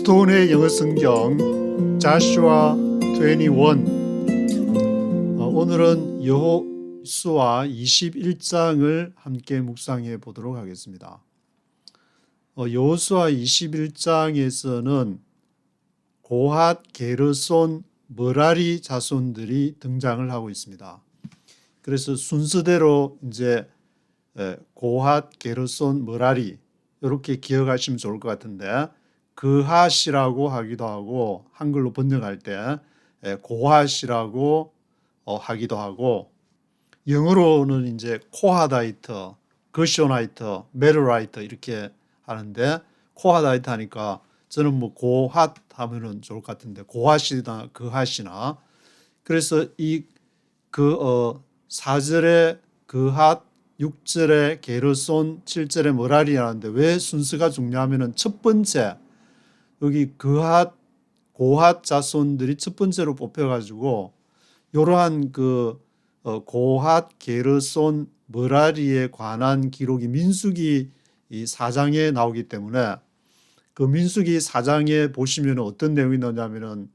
스톤의 영어 성경 Joshua 21. 오늘은 여호수아 21장을 함께 묵상해 보도록 하겠습니다. 여호수아 21장에서는 고핫, 게르손, 므라리 자손들이 등장을 하고 있습니다. 그래서 순서대로 이제 고핫, 게르손, 므라리 이렇게 기억하시면 좋을 것 같은데, 그핫이라고 하기도 하고 한글로 번역할 때 고핫이라고 하기도 하고, 영어로는 이제 코하다이터, 거쇼나이터, 메르라이터 이렇게 하는데, 코하다이터 하니까 저는 뭐 고핫 하면은 좋을 것 같은데 고핫이나 그핫이나, 그래서 이 4절에 그핫, 6절에 게르손, 7절에 므라리 하는데 왜 순서가 중요하면은 첫 번째 여기 그핫, 고핫 자손들이 첫 번째로 뽑혀가지고 이러한 고핫, 게르손, 므라리에 관한 기록이 민수기 이 4장에 나오기 때문에, 그 민수기 4장에 보시면 어떤 내용이 나오냐면은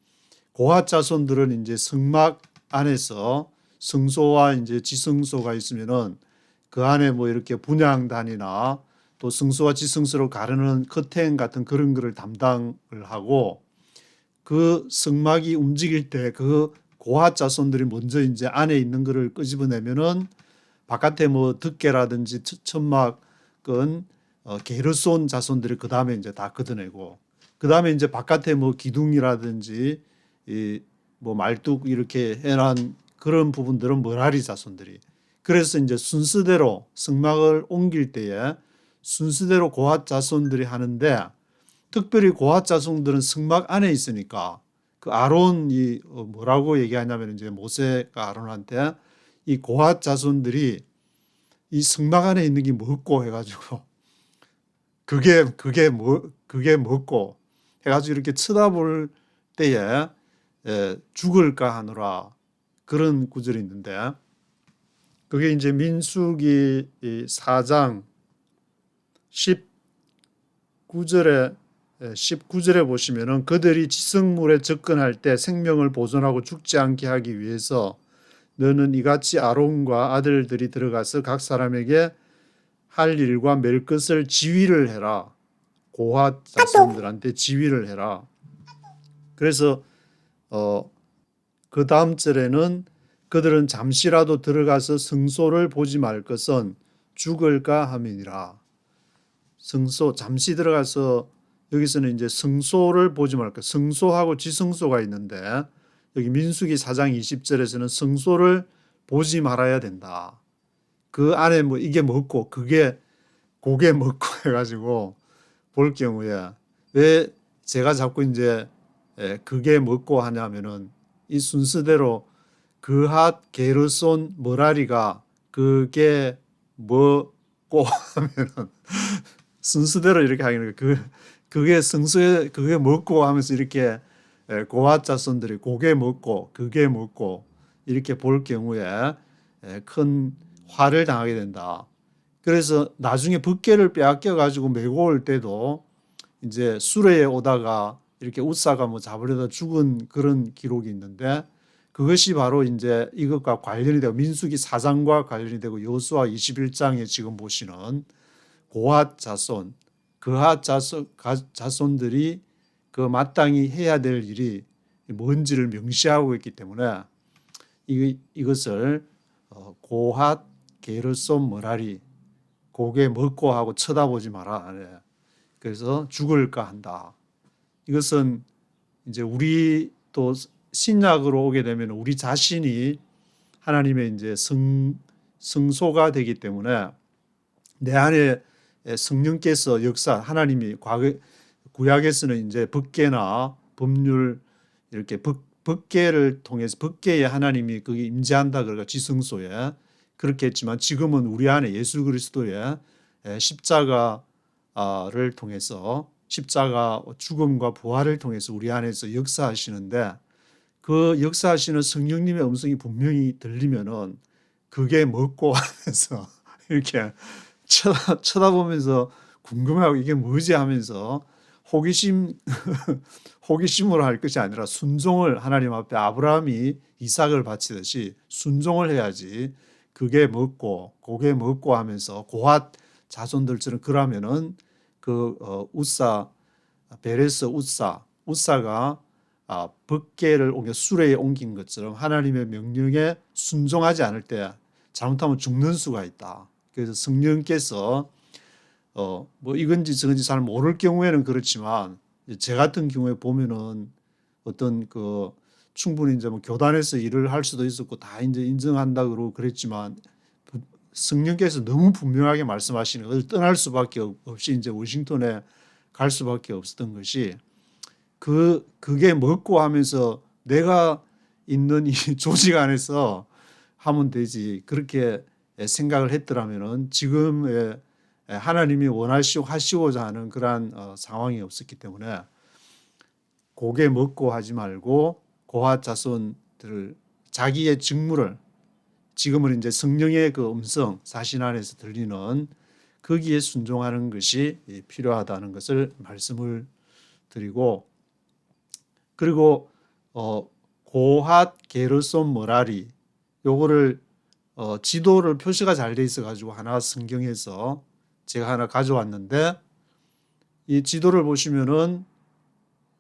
고핫 자손들은 이제 성막 안에서 성소와 이제 지성소가 있으면은 그 안에 뭐 이렇게 분향단이나 또 성소와 지성소로 가르는 커튼 같은 그런 거를 담당을 하고, 그 성막이 움직일 때 그 고핫 자손들이 먼저 이제 안에 있는 거를 끄집어내면은 바깥에 뭐 덮개라든지 천막은 게르손 자손들이 그 다음에 이제 다 걷어내고, 그 다음에 이제 바깥에 뭐 기둥이라든지 뭐 말뚝 이렇게 해놓은 그런 부분들은 므라리 자손들이. 그래서 이제 순서대로 성막을 옮길 때에 순서대로 고핫 자손들이 하는데, 특별히 고핫 자손들은 성막 안에 있으니까 그 아론이 뭐라고 얘기하냐면, 이제 모세가 아론한테 이 고핫 자손들이 이 성막 안에 있는 게 뭐고 해가지고 그게 뭐고 해가지고 이렇게 쳐다볼 때에 죽을까 하노라, 그런 구절이 있는데, 그게 이제 민수기 4장 19절에 보시면은 그들이 지성물에 접근할 때 생명을 보존하고 죽지 않게 하기 위해서 너는 이같이 아론과 아들들이 들어가서 각 사람에게 할 일과 맬 것을 지휘를 해라. 고핫 자손들한테 지휘를 해라. 그래서 그 다음 절에는 그들은 잠시라도 들어가서 성소를 보지 말 것은 죽을까 함이니라. 성소 잠시 들어가서, 여기서는 이제 성소를 보지 말까. 성소하고 지성소가 있는데 여기 민수기 4장 20절에서는 성소를 보지 말아야 된다. 그 안에 뭐 이게 뭐고 그게 뭐고 해가지고 볼 경우에, 왜 제가 자꾸 이제 그게 뭐고 하냐면은 이 순서대로 그핫, 게르손, 므라리가 그게 뭐고 하면은 순서대로 이렇게 하는 거예요. 그게 성소에 그게 뭐고 하면서 이렇게 고핫 자손들이 그게 뭐고 그게 뭐고 이렇게 볼 경우에 큰 화를 당하게 된다. 그래서 나중에 법궤를 빼앗겨 가지고 메고 올 때도 이제 수레에 오다가 이렇게 웃사가 뭐 잡으려다 죽은 그런 기록이 있는데, 그것이 바로 이제 이것과 관련이 되고 민수기 4장과 관련이 되고 여호수아 21장에 지금 보시는 고핫 자손, 그핫 자손들이 그 마땅히 해야 될 일이 뭔지를 명시하고 있기 때문에 이것을 고핫, 게르손, 므라리 고개 먹고 하고 쳐다보지 마라. 그래서 죽을까 한다. 이것은 이제 우리 또 신약으로 오게 되면 우리 자신이 하나님의 이제 성소가 되기 때문에 내 안에 성령께서 하나님이 구약에서는 이제 법궤나 법률 이렇게 법궤를 통해서 법궤에 하나님이 거기 임재한다 그러니까 지성소에 그렇게 했지만, 지금은 우리 안에 예수 그리스도의 십자가를 통해서, 십자가 죽음과 부활을 통해서 우리 안에서 역사하시는데, 그 역사하시는 성령님의 음성이 분명히 들리면은 그게 뭐고 하면서 이렇게 쳐다보면서 궁금해하고 이게 뭐지 하면서 호기심 호기심으로 할 것이 아니라 순종을 하나님 앞에 아브라함이 이삭을 바치듯이 순종을 해야지. 그게 먹고 하면서 고핫 자손들처럼 그러면은 우사 베레스 우사가 법궤를 수레에 옮긴 것처럼 하나님의 명령에 순종하지 않을 때 잘못하면 죽는 수가 있다. 그래서 성령께서 뭐 이건지 저건지 잘 모를 경우에는 그렇지만 제 같은 경우에 보면은 어떤 충분히 이제 뭐 교단에서 일을 할 수도 있었고 다 이제 인정한다 그러고 그랬지만 성령께서 너무 분명하게 말씀하시는 것을 떠날 수밖에 없이 이제 워싱턴에 갈 수밖에 없었던 것이 그게 먹고 하면서 내가 있는 이 조직 안에서 하면 되지 그렇게 생각을 했더라면은 지금의 하나님이 하시고자 하는 그러한 상황이 없었기 때문에 고개 먹고 하지 말고 고핫 자손들 자기의 직무를 지금은 이제 성령의 그 음성 사신 안에서 들리는 거기에 순종하는 것이 필요하다는 것을 말씀을 드리고 그리고 고핫 게르손 머라리 요거를 지도를 표시가 잘 돼 있어 가지고 하나 성경에서 제가 하나 가져왔는데 이 지도를 보시면은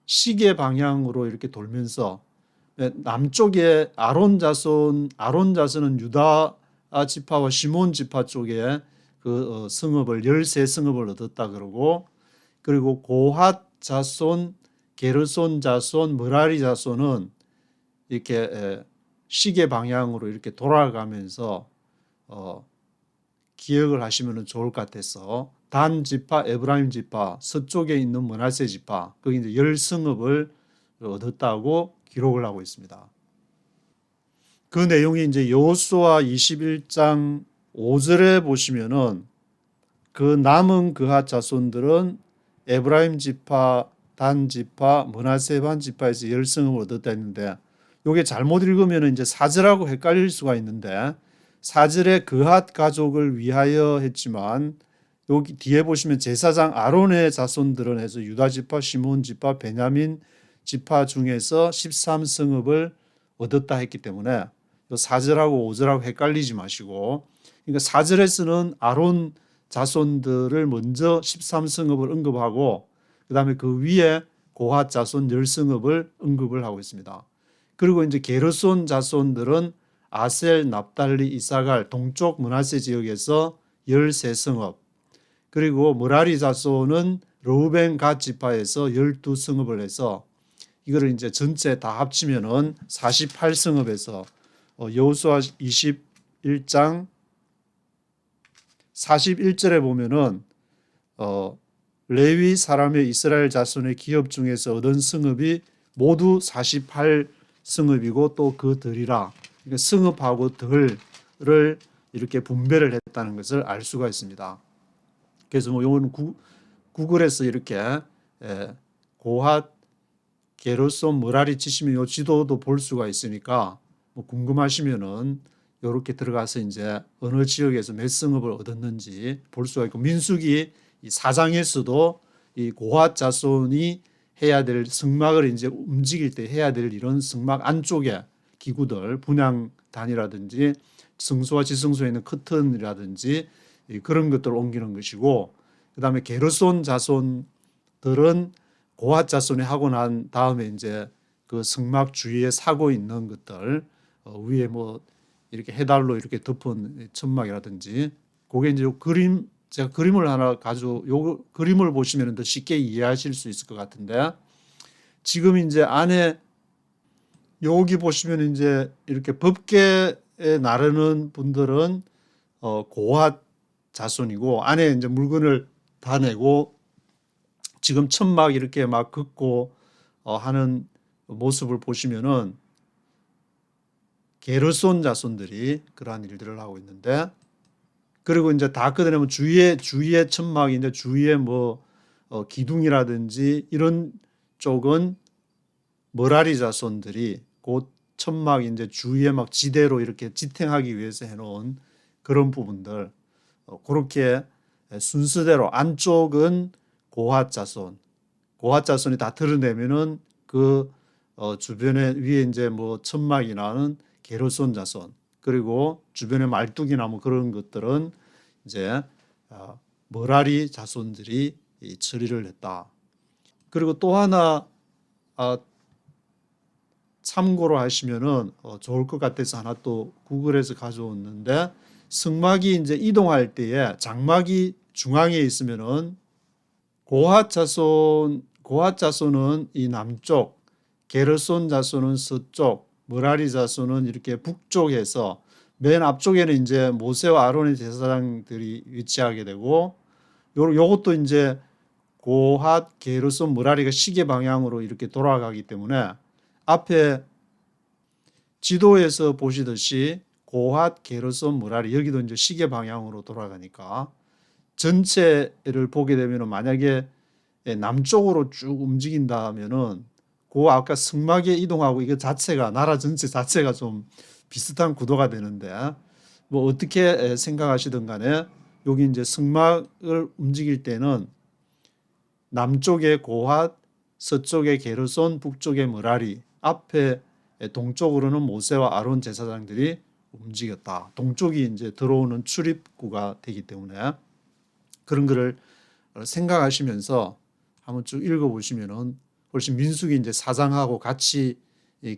시계 방향으로 이렇게 돌면서 남쪽에 아론 자손은 유다 지파와 시몬 지파 쪽에 성읍을 13성읍을 얻었다 그러고 그리고 고핫 자손, 게르손 자손, 머라리 자손은 이렇게 시계 방향으로 이렇게 돌아가면서 기억을 하시면 좋을 것 같아서 단 지파, 에브라임 지파, 서쪽에 있는 므낫세 지파, 거기 이제 10성읍을 얻었다고 기록을 하고 있습니다. 그 내용이 이제 여호수아 21장 5절에 보시면은 그 남은 그핫 자손들은 에브라임 지파, 단 지파, 므낫세 반 지파에서 10성읍을 얻었다 했는데 요게 잘못 읽으면 이제 4절하고 헷갈릴 수가 있는데 4절에 그핫 가족을 위하여 했지만 여기 뒤에 보시면 제사장 아론의 자손들은 해서 유다 지파, 시몬 지파, 베냐민 지파 중에서 13성읍을 얻었다 했기 때문에 4절하고 5절하고 헷갈리지 마시고 그러니까 4절에서는 아론 자손들을 먼저 13성읍을 언급하고 그 다음에 그 위에 고핫 자손 10성읍을 언급을 하고 있습니다. 그리고 이제 게르손 자손들은 아셀, 납달리, 이사갈 동쪽 므낫세 지역에서 13성읍 그리고 머라리 자손은 르우벤 갓 지파에서 12성읍을 해서 이거를 이제 전체 다 합치면은 48성읍에서 여호수아 21장 41절에 보면은 레위 사람의 이스라엘 자손의 기업 중에서 얻은 성읍이 모두 48성읍이고 또 그 들이라 그러니까 성읍하고 들을 이렇게 분배를 했다는 것을 알 수가 있습니다. 그래서 뭐 이거는 구글에서 이렇게 고핫 게르손 머라리 치시면 이 지도도 볼 수가 있으니까 뭐 궁금하시면은 이렇게 들어가서 이제 어느 지역에서 몇 성읍을 얻었는지 볼 수가 있고 민수기 이 4장에서도 이 고핫 자손이 해야 될 성막을 이제 움직일 때 해야 될 이런 성막 안쪽에 기구들 분향단이라든지 성소와 지성소에 있는 커튼이라든지 그런 것들을 옮기는 것이고 그다음에 게르손 자손들은 고핫 자손이 하고 난 다음에 이제 그 성막 주위에 사고 있는 것들 위에 뭐 이렇게 해달로 이렇게 덮은 천막이라든지 그게 이제 그림 제가 그림을 하나 가지고 요 그림을 보시면 더 쉽게 이해하실 수 있을 것 같은데 지금 이제 안에 여기 보시면 이제 이렇게 법궤에 나르는 분들은 고핫 자손이고 안에 이제 물건을 다 내고 지금 천막 이렇게 막 긋고 하는 모습을 보시면은 게르손 자손들이 그러한 일들을 하고 있는데 그리고 이제 다 끄어내면 주위에 천막이 이제 주위에 뭐 기둥이라든지 이런 쪽은 머라리 자손들이 곧 천막 이제 주위에 막 지대로 이렇게 지탱하기 위해서 해놓은 그런 부분들 그렇게 순서대로 안쪽은 고핫 자손 고핫 자손이 다 드러내면은 그 주변에 위에 이제 뭐 천막이 나는 게르손 자손, 그리고 주변에 말뚝이나 뭐 그런 것들은 이제 머라리 자손들이 처리를 했다. 그리고 또 하나 참고로 하시면은 좋을 것 같아서 하나 또 구글에서 가져왔는데, 성막이 이제 이동할 때에 장막이 중앙에 있으면은 고핫 자손은 이 남쪽, 게르손 자손은 서쪽, 머라리 자손은 이렇게 북쪽에서, 맨 앞쪽에는 이제 모세와 아론의 제사장들이 위치하게 되고, 요것도 이제 고핫, 게르손, 머라리가 시계 방향으로 이렇게 돌아가기 때문에 앞에 지도에서 보시듯이 고핫, 게르손, 머라리, 여기도 이제 시계 방향으로 돌아가니까 전체를 보게 되면 만약에 남쪽으로 쭉 움직인다면은 그 아까 성막에 이동하고 이거 자체가, 나라 전체 자체가 좀 비슷한 구도가 되는데, 뭐 어떻게 생각하시든 간에 여기 이제 성막을 움직일 때는 남쪽에 고핫, 서쪽에 게르손, 북쪽에 머라리, 앞에 동쪽으로는 모세와 아론 제사장들이 움직였다. 동쪽이 이제 들어오는 출입구가 되기 때문에 그런 거를 생각하시면서 한번 쭉 읽어보시면은 훨씬 민수기 이제 사장하고 같이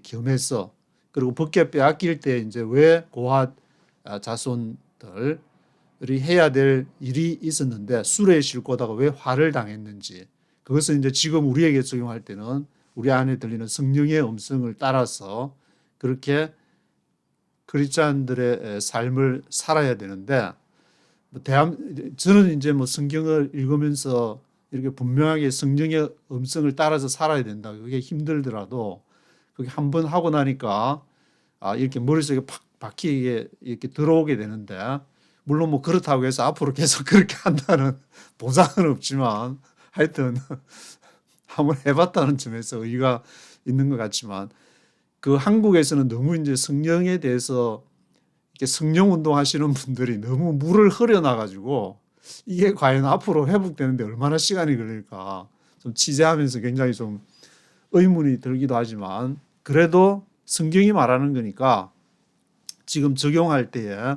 겸해서, 그리고 벗겨 빼앗길 때 이제 왜 고핫 자손들이 해야 될 일이 있었는데 수레에 싣고 오다가 왜 화를 당했는지, 그것을 이제 지금 우리에게 적용할 때는 우리 안에 들리는 성령의 음성을 따라서 그렇게 크리스찬들의 삶을 살아야 되는데, 저는 이제 뭐 성경을 읽으면서 이렇게 분명하게 성령의 음성을 따라서 살아야 된다, 그게 힘들더라도 그게 한번 하고 나니까 이렇게 머릿속에 팍 박히게 이렇게 들어오게 되는데, 물론 뭐 그렇다고 해서 앞으로 계속 그렇게 한다는 보장은 없지만 하여튼 한번 해봤다는 점에서 의의가 있는 것 같지만, 그 한국에서는 너무 이제 성령에 대해서 이렇게 성령 운동하시는 분들이 너무 물을 흐려놔가지고 이게 과연 앞으로 회복되는데 얼마나 시간이 걸릴까 좀 취재하면서 굉장히 좀 의문이 들기도 하지만, 그래도 성경이 말하는 거니까 지금 적용할 때에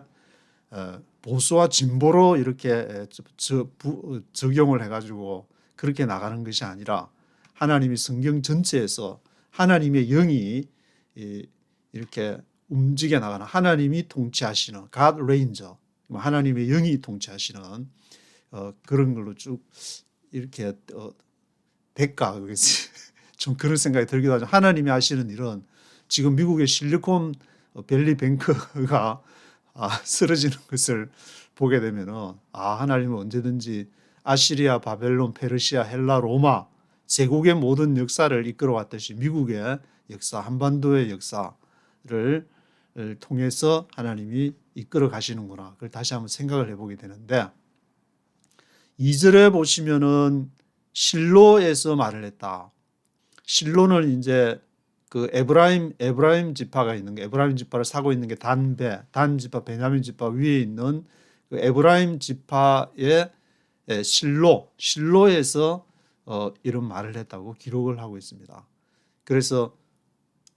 보수와 진보로 이렇게 적용을 해가지고 그렇게 나가는 것이 아니라 하나님이 성경 전체에서 하나님의 영이 이렇게 움직여 나가는, 하나님이 통치하시는 God Ranger, 하나님의 영이 통치하시는 그런 걸로 쭉 이렇게 될까 좀 그런 생각이 들기도 하죠. 하나님이 하시는 일은 지금 미국의 실리콘 밸리 뱅크가 쓰러지는 것을 보게 되면은 하나님은 언제든지 아시리아, 바벨론, 페르시아, 헬라, 로마 제국의 모든 역사를 이끌어왔듯이 미국의 역사, 한반도의 역사를 통해서 하나님이 이끌어 가시는구나, 그걸 다시 한번 생각을 해보게 되는데, 2절에 보시면은 실로에서 말을 했다. 실로는 이제 그 에브라임 지파가 있는 게, 에브라임 지파를 사고 있는 게 단 지파, 베냐민 지파 위에 있는 그 에브라임 지파의 실로에서 이런 말을 했다고 기록을 하고 있습니다. 그래서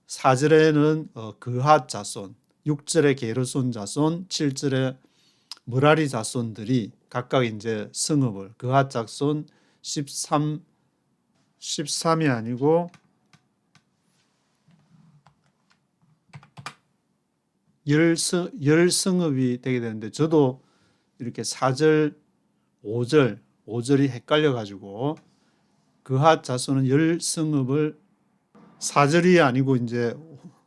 4절에는 그핫 자손, 6절에 게르손 자손, 7절에 머라리 자손들이 각각 이제 성읍을, 그핫 자손 13이 아니고 10성읍이 되게 되는데, 저도 이렇게 4절, 5절이 헷갈려 가지고 그핫 자손은 10성읍을 4절이 아니고 이제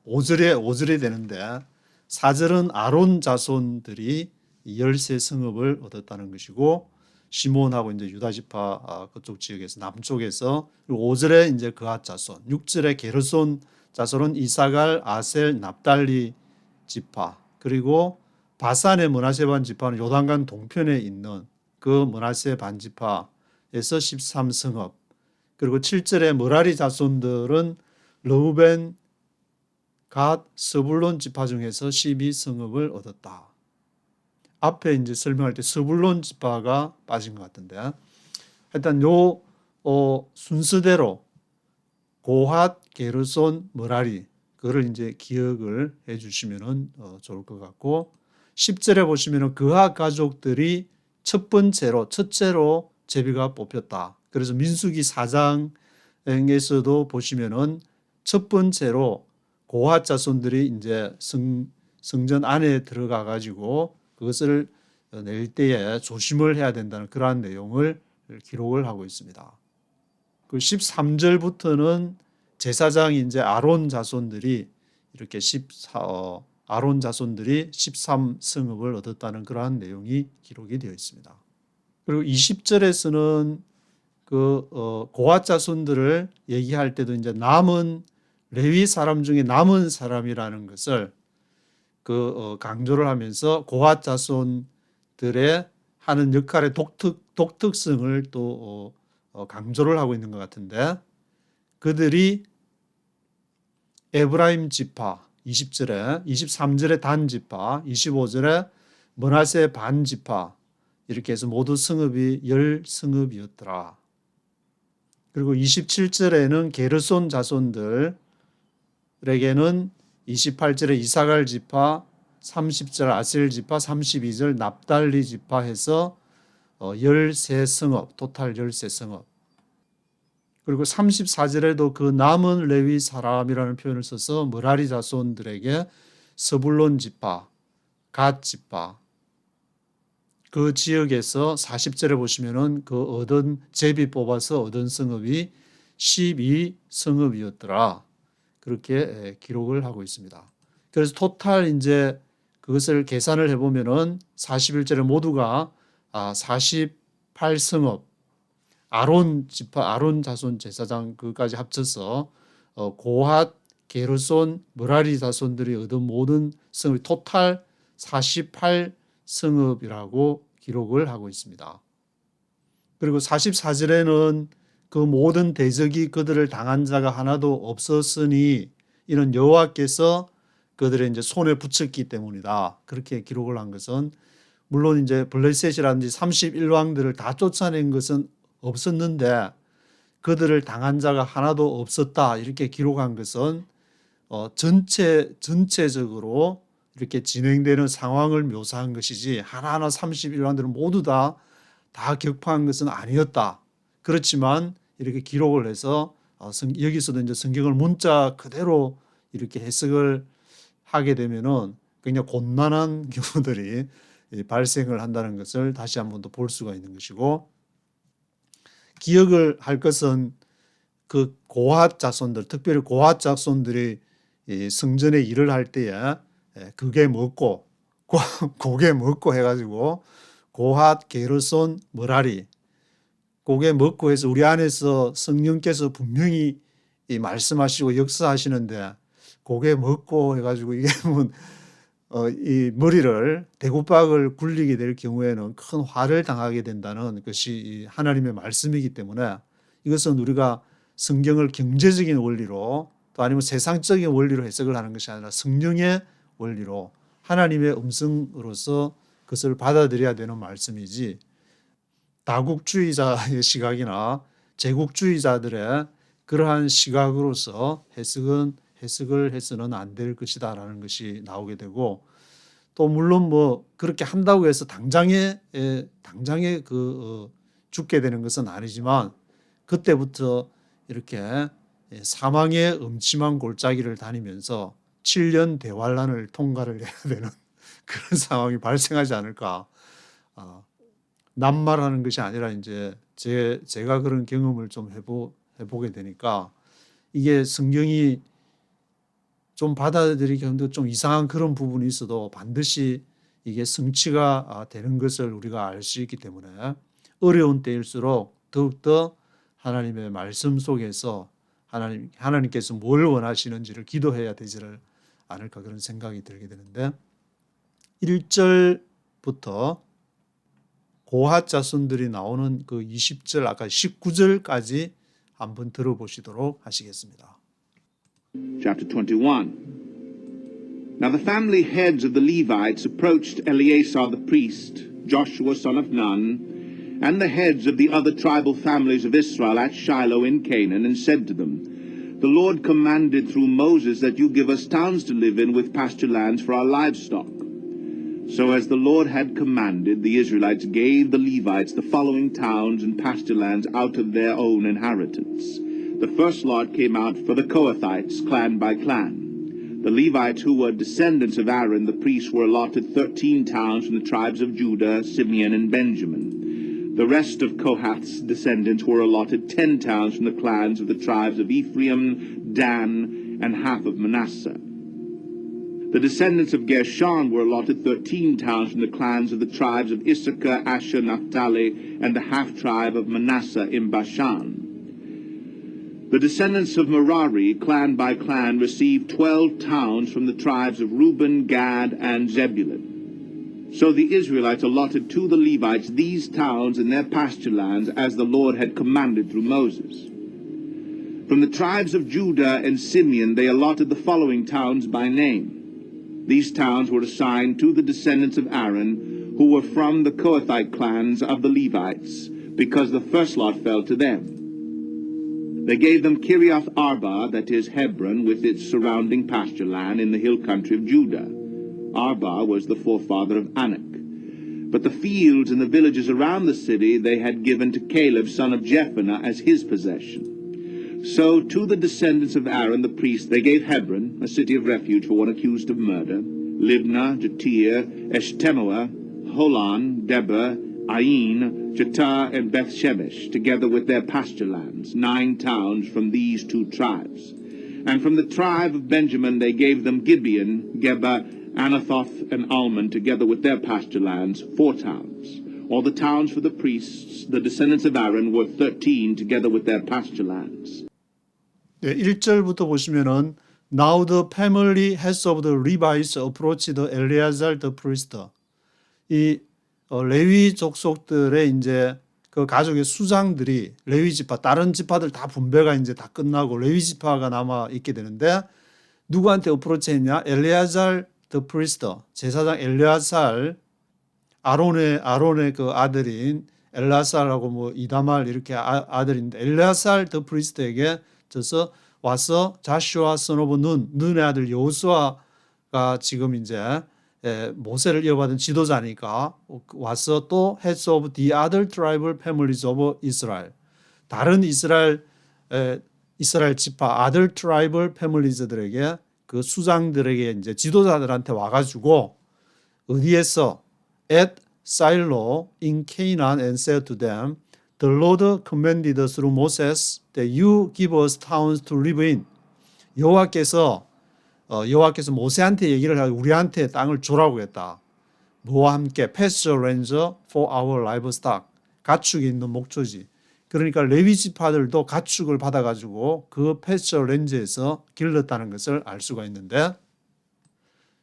5절이 되는데, 4절은 아론 자손들이 13성읍을 얻었다는 것이고, 시몬하고 이제 유다 지파 그쪽 지역에서 남쪽에서, 그리고 5절에 이제 그핫 자손, 6절에 게르손 자손은 이사갈, 아셀, 납달리 지파, 그리고 바산의 므낫세 반 지파는 요단강 동편에 있는 그 므낫세 반 지파에서 13성읍, 그리고 7절에 머라리 자손들은 르우벤, 갓, 스불론 지파 중에서 12성읍을 얻었다. 앞에 이제 설명할 때 스불론 지파가 빠진 것 같은데, 일단 요 순서대로 고핫, 게르손, 머라리 그거를 이제 기억을 해주시면은 좋을 것 같고 10절에 보시면은 그하 가족들이 첫째로 제비가 뽑혔다. 그래서 민수기 4장에서도 보시면은 첫 번째로 고핫 자손들이 이제 성전 안에 들어가 가지고 그것을 낼 때에 조심을 해야 된다는 그러한 내용을 기록을 하고 있습니다. 그 13절부터는 제사장 이제 아론 자손들이 이렇게 아론 자손들이 13성읍을 얻었다는 그러한 내용이 기록이 되어 있습니다. 그리고 20절에서는 그 고핫 자손들을 얘기할 때도 이제 남은 레위 사람 중에 남은 사람이라는 것을 강조를 하면서 고핫 자손들의 하는 역할의 독특성을 또 강조를 하고 있는 것 같은데 그들이 에브라임 지파 20절에 23절에 단 지파 25절에 므낫세 반 지파 이렇게 해서 모두 성읍이 10성읍이었더라. 그리고 27절에는 게르손 자손들에게는 28절에 이사갈 지파 30절 아셀 지파 32절 납달리 지파 해서 13성읍 토탈 13성읍 그리고 34절에도 그 남은 레위 사람이라는 표현을 써서 머라리 자손들에게 스불론 지파 갓 지파 그 지역에서 40절에 보시면은 그 얻은 제비 뽑아서 얻은 성읍이 12성읍이었더라. 그렇게 기록을 하고 있습니다. 그래서 토탈 이제 그것을 계산을 해보면은 41절에 모두가 48성읍 아론 지파 아론 자손 제사장 그까지 합쳐서 고핫 게르손 머라리 자손들이 얻은 모든 성읍이 토탈 48성읍이라고 기록을 하고 있습니다. 그리고 44절에는 그 모든 대적이 그들을 당한 자가 하나도 없었으니 이는 여호와께서 그들의 이제 손에 붙였기 때문이다. 그렇게 기록을 한 것은 물론 이제 블레셋이라든지 31왕들을 다 쫓아낸 것은 없었는데 그들을 당한 자가 하나도 없었다. 이렇게 기록한 것은 전체적으로 이렇게 진행되는 상황을 묘사한 것이지 하나하나 31왕들은 모두 다 격파한 것은 아니었다. 그렇지만 이렇게 기록을 해서 여기서도 이제 성경을 문자 그대로 이렇게 해석을 하게 되면은 굉장히 곤란한 경우들이 발생을 한다는 것을 다시 한 번 더 볼 수가 있는 것이고 기억을 할 것은 그 고핫 자손들 특별히 고핫 자손들이 성전에 일을 할 때에 그게 먹고 고게 먹고 해가지고 고핫 게르손 머라리 고게 먹고 해서 우리 안에서 성령께서 분명히 말씀하시고 역사하시는데 고게 먹고 해가지고 이게 이 머리를 대구박을 굴리게 될 경우에는 큰 화를 당하게 된다는 것이 하나님의 말씀이기 때문에 이것은 우리가 성경을 경제적인 원리로 또 아니면 세상적인 원리로 해석을 하는 것이 아니라 성령의 원리로 하나님의 음성으로서 그것을 받아들여야 되는 말씀이지 다국주의자의 시각이나 제국주의자들의 그러한 시각으로서 해석을 해서는 안 될 것이다라는 것이 나오게 되고 또 물론 뭐 그렇게 한다고 해서 당장에 죽게 되는 것은 아니지만 그때부터 이렇게 사망의 음침한 골짜기를 다니면서 7년 대환란을 통과를 해야 되는 그런 상황이 발생하지 않을까. 남말하는 것이 아니라 이제 제가 그런 경험을 좀 해보게 되니까 이게 성경이 좀 받아들이기 힘들고 좀 이상한 그런 부분이 있어도 반드시 이게 성취가 되는 것을 우리가 알 수 있기 때문에 어려운 때일수록 더욱더 하나님의 말씀 속에서 하나님께서 뭘 원하시는지를 기도해야 되지를 않을까 그런 생각이 들게 되는데 1절부터 고핫 자손들이 나오는 그 20절 아까 19절까지 한번 들어보시도록 하시겠습니다. Chapter 21. Now the family heads of the Levites approached Eleazar the priest, Joshua son of Nun, and the heads of the other tribal families of Israel at Shiloh in Canaan, and said to them, The Lord commanded through Moses that you give us towns to live in with pasture lands for our livestock. So as the Lord had commanded, the Israelites gave the Levites the following towns and pasture lands out of their own inheritance. The first lot came out for the Kohathites, clan by clan. The Levites, who were descendants of Aaron the priest, were allotted 13 towns from the tribes of Judah, Simeon, and Benjamin. The rest of Kohath's descendants were allotted 10 towns from the clans of the tribes of Ephraim, Dan, and half of Manasseh. The descendants of Gershon were allotted 13 towns from the clans of the tribes of Issachar, Asher, Naphtali, and the half-tribe of Manasseh in Bashan. The descendants of Merari, clan by clan, received 12 towns from the tribes of Reuben, Gad, and Zebulun. So the Israelites allotted to the Levites these towns and their pasture lands as the Lord had commanded through Moses. From the tribes of Judah and Simeon they allotted the following towns by name. These towns were assigned to the descendants of Aaron, who were from the Kohathite clans of the Levites, because the first lot fell to them. They gave them Kiriath Arba, that is Hebron, with its surrounding pasture land in the hill country of Judah. Arba was the forefather of Anak. But the fields and the villages around the city they had given to Caleb, son of Jephunneh, as his possession. So to the descendants of Aaron the priest they gave Hebron, a city of refuge for one accused of murder, Libnah, Jatir, Eshtemoa, Holon, Debir, Ain, Jetah, and Beth-Shemesh, together with their pasture lands, 9 towns from these 2 tribes. And from the tribe of Benjamin they gave them Gibeon, Geba, Anathoth, and Almon, together with their pasture lands, 4 towns. All the towns for the priests, the descendants of Aaron, were 13, together with their pasture lands. 네, 1절부터 보시면은 Now the family heads of the Levites approached Eleazar the priest. 이 레위 족속들의 이제 그 가족의 수장들이 레위 지파, 다른 지파들 다 분배가 이제 다 끝나고 레위 지파가 남아 있게 되는데 누구한테 어프로치했냐? 엘레아잘 the priest, 제사장 엘레아살, 아론의 그 아들인 엘라살하고 뭐 이다말 이렇게 아들인데 엘레아살 the priest에게 져서 와서 자슈아 son of 눈의 아들 여호수아가 지금 이제 모세를 이어받은 지도자니까 와서 또 heads of the other tribal families of Israel, 다른 이스라엘 지파 other tribal families들에게 그 수장들에게 이제 지도자들한테 와가지고 어디에서 at Shiloh in Canaan and said to them, The Lord commanded through Moses that you give us towns to live in. 여호와께서 모세한테 얘기를 하고 우리한테 땅을 주라고 했다. 뭐와 함께 pasture lands for our livestock. 가축이 있는 목초지. 그러니까 레위 지파들도 가축을 받아가지고 그 pasture lands에서 길렀다는 것을 알 수가 있는데,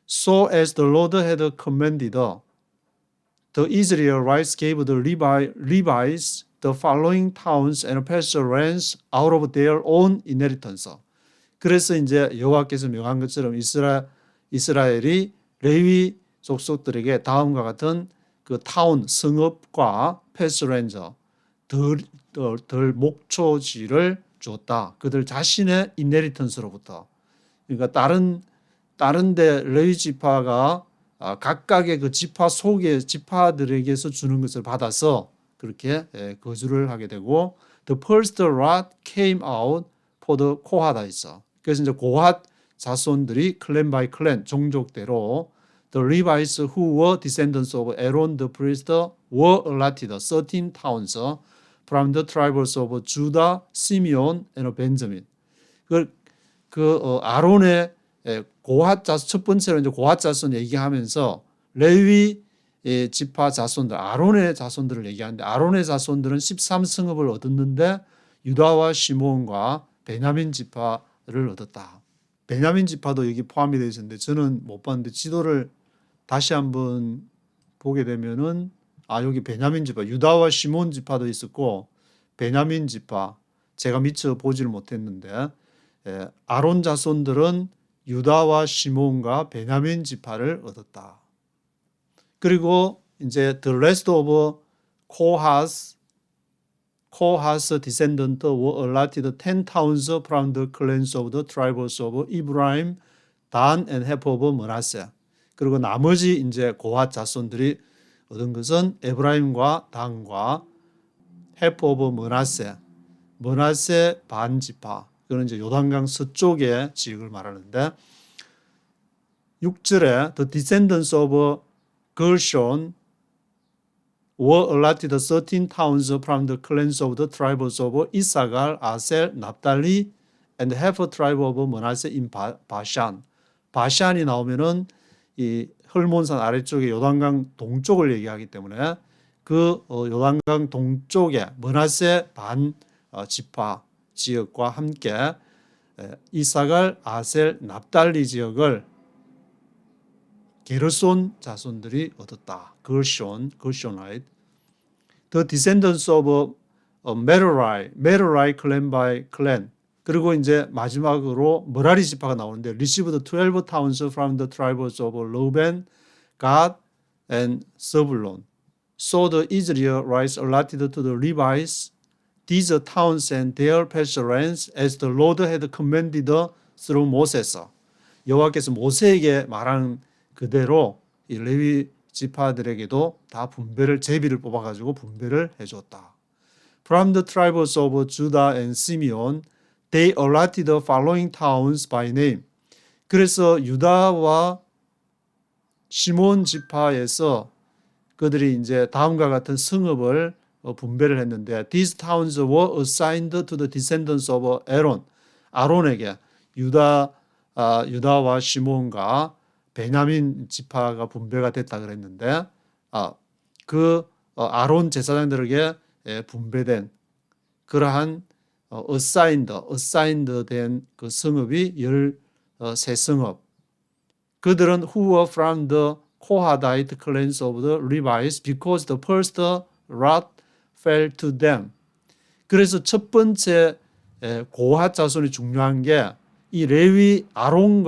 So as the Lord had commanded, the Israelites gave the Levites the following towns and pasture lands out of their own inheritance. 그래서 이제 여호와께서 명한 것처럼 이스라엘이 레위 족속들에게 다음과 같은 그 타운 성읍과 패스렌저 덜 목초지를 주었다. 그들 자신의 인헤리턴스로부터. 그러니까 다른 데 레위 지파가 각각의 그 지파 속의 지파들에게서 주는 것을 받아서 그렇게 거주를 하게 되고, the first lot came out for the Kohathites. 그래서 이제 고핫 자손들이 클랜 바이 클랜 종족대로 the Levites who were descendants of Aaron the priest were allotted 13 towns from the tribes of Judah, Simeon, and Benjamin. 아론의 고핫 자손, 첫 번째로 이제 고핫 자손 얘기하면서 레위 지파 자손들, 아론의 자손들을 얘기하는데, 아론의 자손들은 13성읍을 얻었는데 유다와 시므온과 베냐민 지파를 얻었다. 베냐민 지파도 여기 포함이 되어 있었는데 저는 못 봤는데 지도를 다시 한번 보게 되면은 여기 베냐민 지파, 유다와 시므온 지파도 있었고 베냐민 지파, 제가 미처 보지를 못했는데 아론 자손들은 유다와 시므온과 베냐민 지파를 얻었다. 그리고 이제 the rest of Kohath's descendants were allotted 10 towns from the clans of the tribes of Ephraim, Dan, and half of Manasseh. 그리고 나머지 이제 고핫 자손들이 얻은 것은 에브라임과 단과 half of 머나세 반 지파. 그는 이제 요단강 서쪽의 지역을 말하는데 6절에 the descendants of Gershon were allotted 13 towns from the clans of the tribes of Issachar, Aser, Naphtali, and half a tribe of Manasseh in Bashan. 바샨이 나오면은 이 헐몬산 아래쪽에 요단강 동쪽을 얘기하기 때문에 그 요단강 동쪽에 머나세 반 지파 지역과 함께 이사갈, 아셀, 납달리 지역을 게르손 자손들이 얻었다. Gershonite. The descendants of Merari clan by clan. 그리고 이제 마지막으로 머라리 지파가 나오는데 received 12 towns from the tribes of Reuben, Gad, and Zebulun. So the Israelites allotted to the Levites these towns and their pasture lands as the Lord had commanded through Moses. 여호와께서 모세에게 말한 그대로 이 레위 지파들에게도 다 제비를 뽑아가지고 분배를 해줬다. From the tribes of Judah and Simeon, they allotted the following towns by name. 그래서 유다와 시몬 지파에서 그들이 이제 다음과 같은 성읍을 분배를 했는데 these towns were assigned to the descendants of Aaron. 아론에게 유다와 시몬과 베냐민 지파가 분배가 됐다 그랬는데 아론 제사장들에게 분배된 그러한 assigned 된 그 성읍이 13성읍. 그들은 who were from the Kohathite clans of the Levites because the first lot fell to them. 그래서 첫 번째 고핫 자손이 중요한 게 이 레위 아론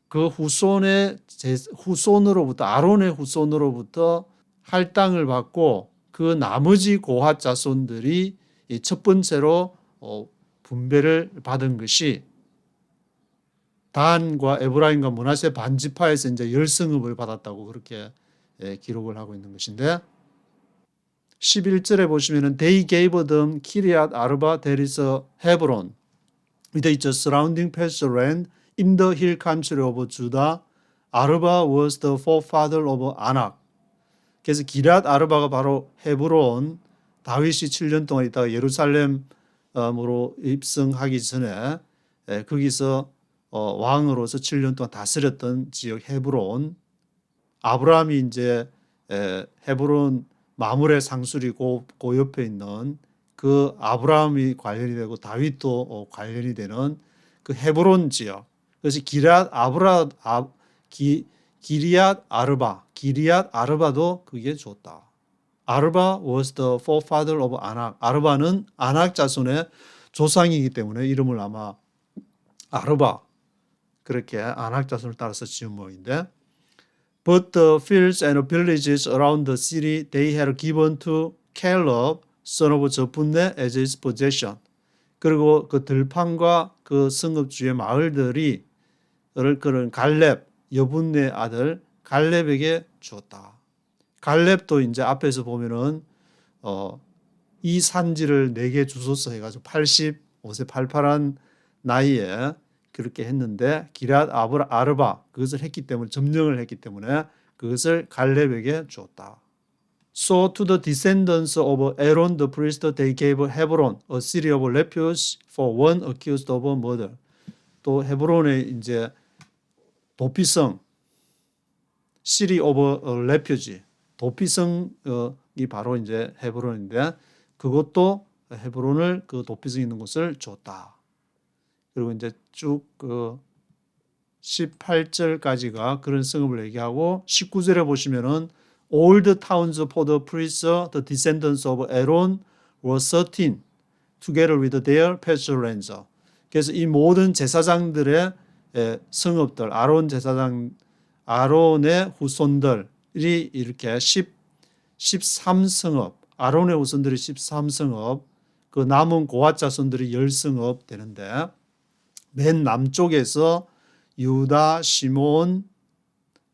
그 후손으로부터 아론의 후손으로부터 할당을 받고 그 나머지 고핫 자손들이 첫 번째로 분배를 받은 것이 단과 에브라임과 므낫세 반지파에서 이제 10성읍을 받았다고 그렇게 기록을 하고 있는 것인데 11절에 보시면은 they gave them Kiriath Arba that is Hebron with its surrounding pasture land in the hill country of Judah. Arba was the forefather of Anak. 그래서 기럇 아르바가 바로 헤브론 다윗이 7년 동안 있다가 예루살렘으로 입성하기 전에 거기서 왕으로서 7년 동안 다스렸던 지역 헤브론. 아브라함이 이제 헤브론 마물의 상술이 그 옆에 있는 그 아브라함이 관련이 되고 다윗도 관련이 되는 그 헤브론 지역. 그래서 기럇 아르바도 그게 좋다. 아르바 was the forefather of 아낙. 아르바는 아낙 자손의 조상이기 때문에 이름을 아마 아르바 그렇게 아낙 자손을 따라서 지은 모양인데 But the fields and villages around the city they had given to Caleb, son of Jephunneh, as his possession. 그리고 그 들판과 그 성읍 주의 마을들이 그런 갈렙, 여분네 아들 갈렙에게 주었다. 갈렙도 이제 앞에서 보면은 이 산지를 4개 주소서 해가지고 85세 88한 나이에 그렇게 했는데 기럇 아르바 그것을 했기 때문에 점령을 했기 때문에 그것을 갈렙에게 주었다. So to the descendants of Aaron the priest they gave Hebron, a city of refuge for one accused of murder. 또 헤브론에 이제 도피성 City of Refuge 도피성이 바로 이제 헤브론인데 그것도 헤브론을 그 도피성 있는 곳을 줬다. 그리고 이제 쭉 그 18절까지가 그런 성읍을 얘기하고 19절에 보시면은 All the towns for the priests, the descendants of Aaron were 13 together with their pasture lands. 그래서 이 모든 제사장들의 성읍들, 아론 제사장, 아론의 후손들 이렇게 13성읍, 아론의 후손들이 13성읍, 그 남은 고핫 자손들이 10성읍 되는데 맨 남쪽에서 유다, 시몬,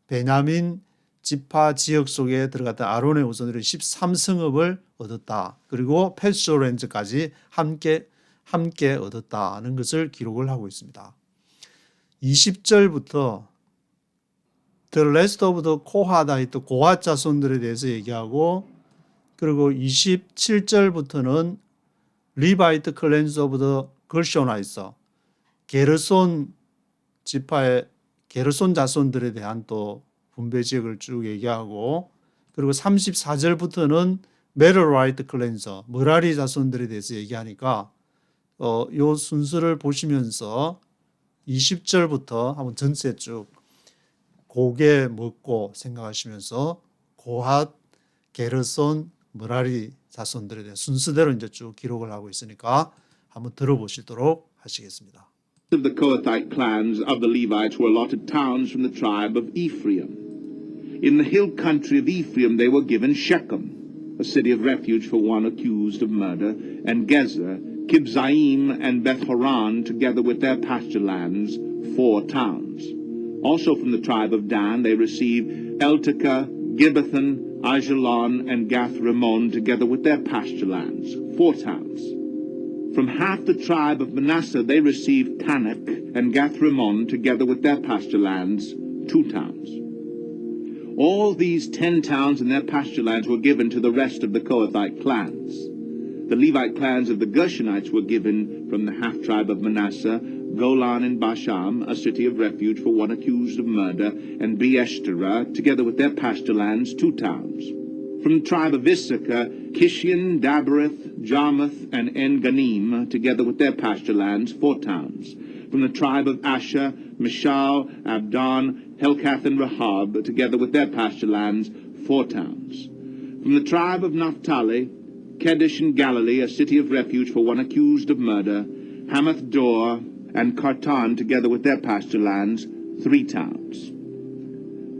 베냐민 지파 지역 속에 들어갔던 아론의 후손들이 13성읍을 얻었다. 그리고 패스처렌즈까지 함께 얻었다는 것을 기록을 하고 있습니다. 20절부터 The rest of the Kohathite, 고핫 자손들에 대해서 얘기하고, 그리고 27절부터는 Levite clans of the Gershonites, 게르손 지파의 게르손 자손들에 대한 또 분배 지역을 쭉 얘기하고, 그리고 34절부터는 메러라이트 클랜서, 머라리 자손들에 대해서 얘기하니까 요 순서를 보시면서 20절부터 한번 전체 쭉 고개 먹고 생각하시면서 고핫, 게르손, 머라리 자손들에 대한 순서대로 이제 쭉 기록을 하고 있으니까 한번 들어보시도록 하시겠습니다. Of the Kohathite clans of the Levites were allotted towns from the tribe of Ephraim. In the hill country of Ephraim they were given Shechem, a city of refuge for one accused of murder, and Gezer, Kibzaim, and Beth-horon, together with their pasture lands, 4 towns. Also from the tribe of Dan they received Eltekeh, Gibbethon, Ajalon, and Gath-Rimmon, together with their pasture lands, 4 towns. From half the tribe of Manasseh they received Tanakh and Gath-Rimmon, together with their pasture lands, 2 towns. All these 10 towns and their pasture lands were given to the rest of the Kohathite clans. The Levite clans of the Gershonites were given from the half-tribe of Manasseh, Golan and Basham, a city of refuge for one accused of murder, and Beeshterah, together with their pasture lands, 2 towns. From the tribe of Issachar, Kishion, Dabereth, Jarmuth, and En-Ganim, together with their pasture lands, 4 towns. From the tribe of Asher, Mishal, Abdon, Helkath, and Rahab, together with their pasture lands, 4 towns. From the tribe of Naphtali, Kedesh in Galilee, a city of refuge for one accused of murder, Hamath Dor, and Kartan, together with their pasture lands, 3 towns.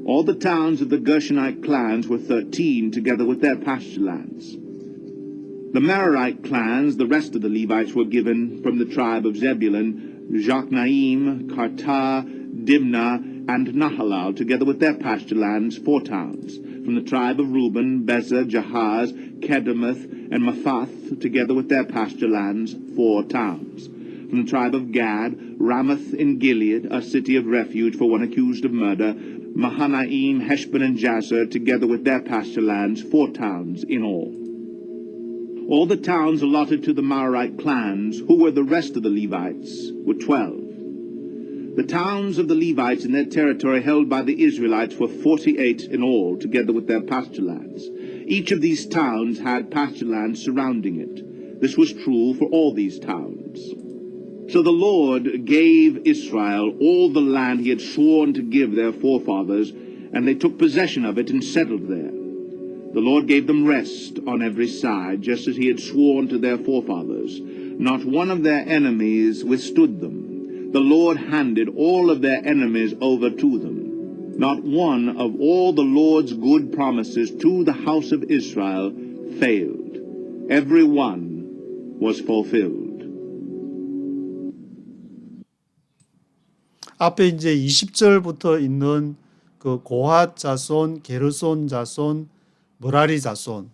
All the towns of the Gershonite clans were 13, together with their pasture lands. The Merarite clans, the rest of the Levites, were given from the tribe of Zebulun, Jokneam, Kartah, Dimnah, and Nahalal, together with their pasture lands, 4 towns. From the tribe of Reuben, Bezer, Jahaz, Kedemoth, and Mephath, together with their pasture lands, 4 towns. From the tribe of Gad, Ramoth in Gilead, a city of refuge for one accused of murder, Mahanaim, Heshbon, and Jazer, together with their pasture lands, 4 towns in all. All the towns allotted to the Merarite clans, who were the rest of the Levites, were 12. The towns of the Levites in their territory held by the Israelites were 48 in all, together with their pasture lands. Each of these towns had pasture lands surrounding it. This was true for all these towns. So the Lord gave Israel all the land he had sworn to give their forefathers, and they took possession of it and settled there. The Lord gave them rest on every side, just as he had sworn to their forefathers. Not one of their enemies withstood them. The Lord handed all of their enemies over to them. Not one of all the Lord's good promises to the house of Israel failed. Every one was fulfilled. 앞에 이제 20절부터 있는 그 고핫 자손, 게르손 자손, 머라리 자손,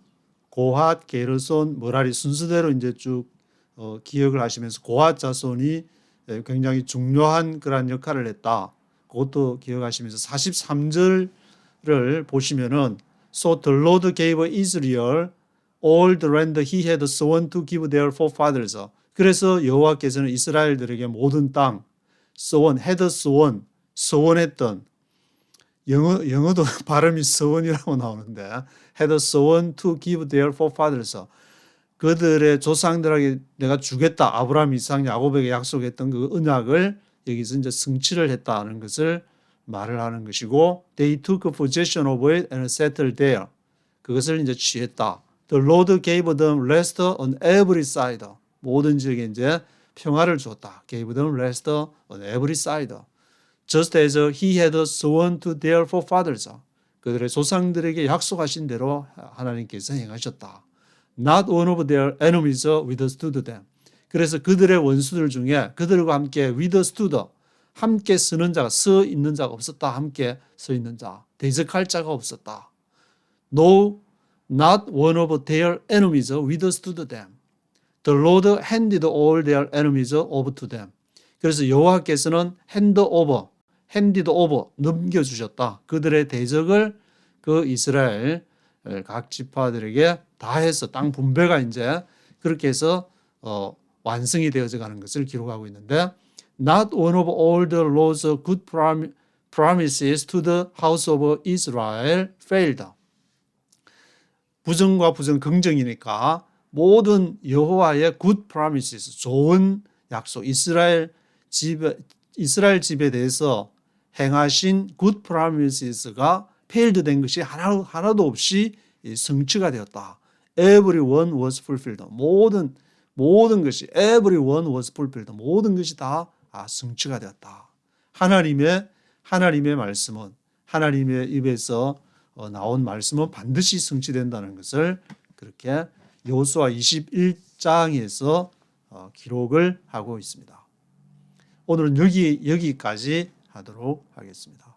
고핫, 게르손, 머라리 순서대로 이제 쭉 기억을 하시면서 고핫 자손이 굉장히 중요한 그러한 역할을 했다. 그것도 기억하시면서 43절을 보시면은 So the Lord gave Israel all the land he had sworn to give their forefathers. 그래서 여호와께서는 이스라엘들에게 모든 땅 had sworn, 서원했던 영어도 발음이 서원이라고 나오는데 had sworn to give their forefathers. 그들의 조상들에게 내가 주겠다. 아브라함, 이삭, 야곱에게 약속했던 그 언약을 여기서 이제 성취를 했다는 것을 말을 하는 것이고 they took possession of it and settled there. 그것을 이제 취했다. The Lord gave them rest on every side. 모든 지역에 이제 평화를 줬다. Gave them rest on every side. Just as he had sworn to their forefathers. 그들의 조상들에게 약속하신 대로 하나님께서 행하셨다. Not one of their enemies withstood them. 그래서 그들의 원수들 중에 그들과 함께 withstood, 함께 서는 자가, 서 있는 자가 없었다. 함께 서 있는 자, 대적할 자가 없었다. No, not one of their enemies withstood them. The Lord handed all their enemies over to them. 그래서 여호와께서는 handed over, 넘겨주셨다. 그들의 대적을 그 이스라엘 각 지파들에게 다 해서 땅 분배가 이제 그렇게 해서 완성이 되어져 가는 것을 기록하고 있는데, Not one of all the Lord's good promises to the house of Israel failed. 부정과 부정 긍정이니까 모든 여호와의 good promises, 좋은 약속, 이스라엘 집에 대해서 행하신 good promises가 failed 된 것이 하나도 없이 성취가 되었다. Everyone was fulfilled. 모든 것이 everyone was fulfilled. 모든 것이 다 성취가 되었다. 하나님의 말씀은, 하나님의 입에서 나온 말씀은 반드시 성취된다는 것을 그렇게 여호수아 21장에서 기록을 하고 있습니다. 오늘은 여기까지 하도록 하겠습니다.